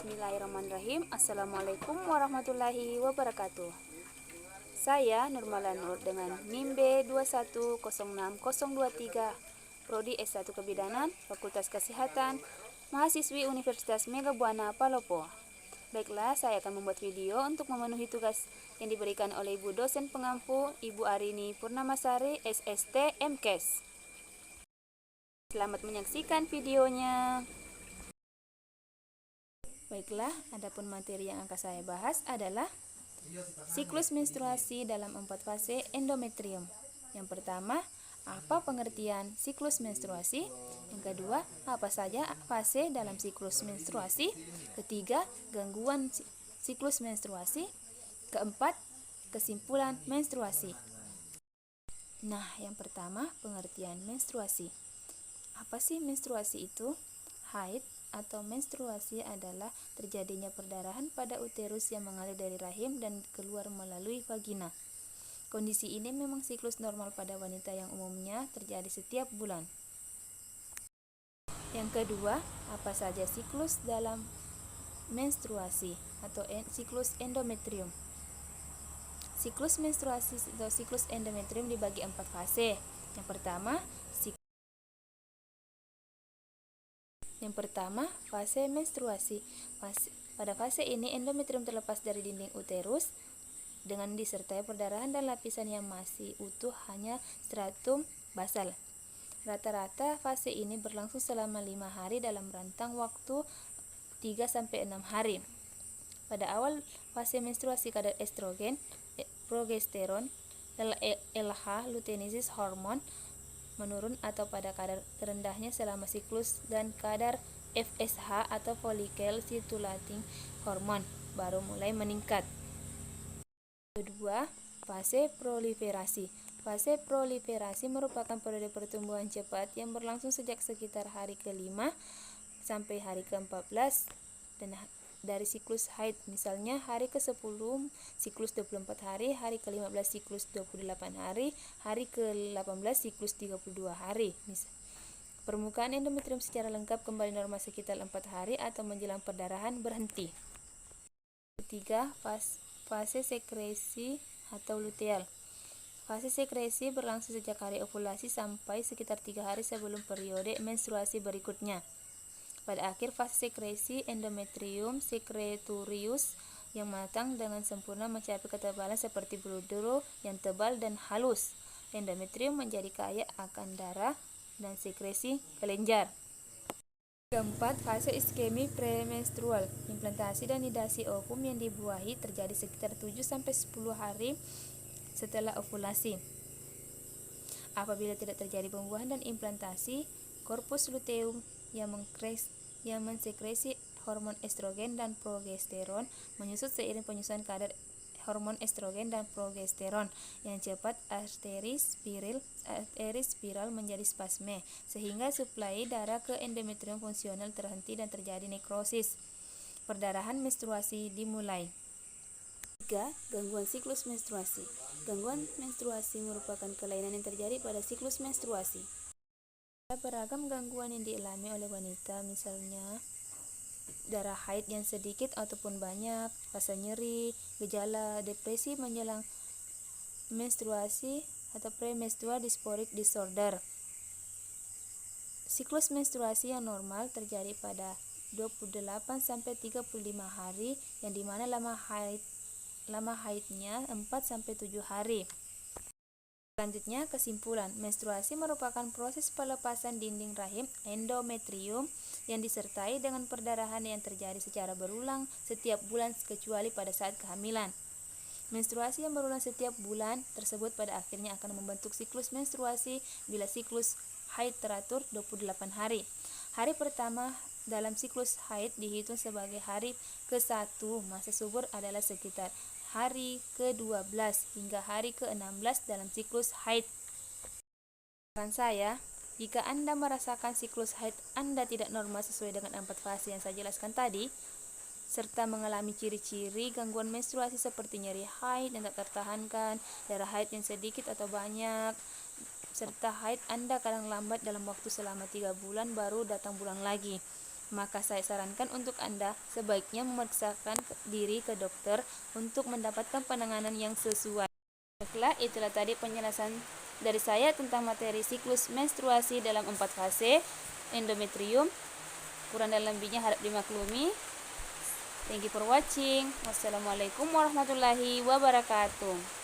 Bismillahirrahmanirrahim. Assalamualaikum warahmatullahi wabarakatuh. Saya Nurmala Nur dengan NIM B2106023, Prodi S1 Kebidanan, Fakultas Kesehatan, mahasiswi Universitas Megabuana Palopo. Baiklah, saya akan membuat video untuk memenuhi tugas yang diberikan oleh Ibu dosen pengampu, Ibu Arini Purnamasari, SST MKes. Selamat menyaksikan videonya. Baiklah, adapun materi yang akan saya bahas adalah siklus menstruasi dalam 4 fase endometrium. Yang pertama, apa pengertian siklus menstruasi? Yang kedua, apa saja fase dalam siklus menstruasi? Ketiga, gangguan siklus menstruasi. Keempat, kesimpulan menstruasi. Nah, yang pertama, pengertian menstruasi. Apa sih menstruasi itu? Haid atau menstruasi adalah terjadinya perdarahan pada uterus yang mengalir dari rahim dan keluar melalui vagina. Kondisi ini memang siklus normal pada wanita yang umumnya terjadi setiap bulan. Yang kedua, apa saja siklus dalam menstruasi atau siklus endometrium? Siklus menstruasi atau siklus endometrium dibagi 4 fase. Yang pertama, fase menstruasi. Pada fase ini, endometrium terlepas dari dinding uterus dengan disertai perdarahan dan lapisan yang masih utuh hanya stratum basal. Rata-rata fase ini berlangsung selama 5 hari dalam rentang waktu 3-6 hari. Pada awal fase menstruasi, kadar estrogen, progesteron, LH, luteinisis hormon menurun atau pada kadar terendahnya selama siklus, dan kadar FSH atau follicle stimulating hormone baru mulai meningkat. Kedua, fase proliferasi. Fase proliferasi merupakan periode pertumbuhan cepat yang berlangsung sejak sekitar hari ke-5 sampai hari ke-14 dan dari siklus haid, misalnya hari ke-10 siklus 24 hari, hari ke-15 siklus 28 hari, hari ke-18 siklus 32 hari. Permukaan endometrium secara lengkap kembali normal sekitar 4 hari atau menjelang perdarahan berhenti. Ketiga, fase sekresi atau luteal. Fase sekresi berlangsung sejak hari ovulasi sampai sekitar 3 hari sebelum periode menstruasi berikutnya. Pada akhir fase sekresi, endometrium secretorius yang matang dengan sempurna mencapai ketebalan seperti bludru yang tebal dan halus. Endometrium menjadi kaya akan darah dan sekresi kelenjar. Keempat, fase iskemi premenstrual. Implantasi dan nidasi ovum yang dibuahi terjadi sekitar 7-10 hari setelah ovulasi. Apabila tidak terjadi pembuahan dan implantasi, korpus luteum yang mensekresi hormon estrogen dan progesteron menyusut seiring penyusutan kadar hormon estrogen dan progesteron yang cepat. Arteri spiral menjadi spasme sehingga suplai darah ke endometrium fungsional terhenti dan terjadi nekrosis. Perdarahan menstruasi dimulai. 3. Gangguan siklus menstruasi. Gangguan menstruasi merupakan kelainan yang terjadi pada siklus menstruasi. Ada beragam gangguan yang dialami oleh wanita, misalnya darah haid yang sedikit ataupun banyak, rasa nyeri, gejala depresi menjelang menstruasi atau premenstrual dysphoric disorder. Siklus menstruasi yang normal terjadi pada 28-35 hari, yang dimana lama haidnya 4-7 hari. Selanjutnya, kesimpulan. Menstruasi merupakan proses pelepasan dinding rahim endometrium yang disertai dengan perdarahan yang terjadi secara berulang setiap bulan kecuali pada saat kehamilan. Menstruasi yang berulang setiap bulan tersebut pada akhirnya akan membentuk siklus menstruasi bila siklus haid teratur 28 hari. Hari pertama dalam siklus haid dihitung sebagai hari ke-1. Masa subur adalah sekitar hari ke-12 hingga hari ke-16 dalam siklus haid. Saran saya, jika Anda merasakan siklus haid Anda tidak normal sesuai dengan 4 fase yang saya jelaskan tadi, serta mengalami ciri-ciri gangguan menstruasi seperti nyeri haid yang tak tertahankan, darah haid yang sedikit atau banyak, serta haid Anda kadang lambat dalam waktu selama 3 bulan baru datang bulan lagi, maka saya sarankan untuk Anda sebaiknya memeriksakan diri ke dokter untuk mendapatkan penanganan yang sesuai. Baiklah, itulah tadi penjelasan dari saya tentang materi siklus menstruasi dalam 4 fase endometrium. Kurang dan lebihnya harap dimaklumi. Thank you for watching. Wassalamualaikum warahmatullahi wabarakatuh.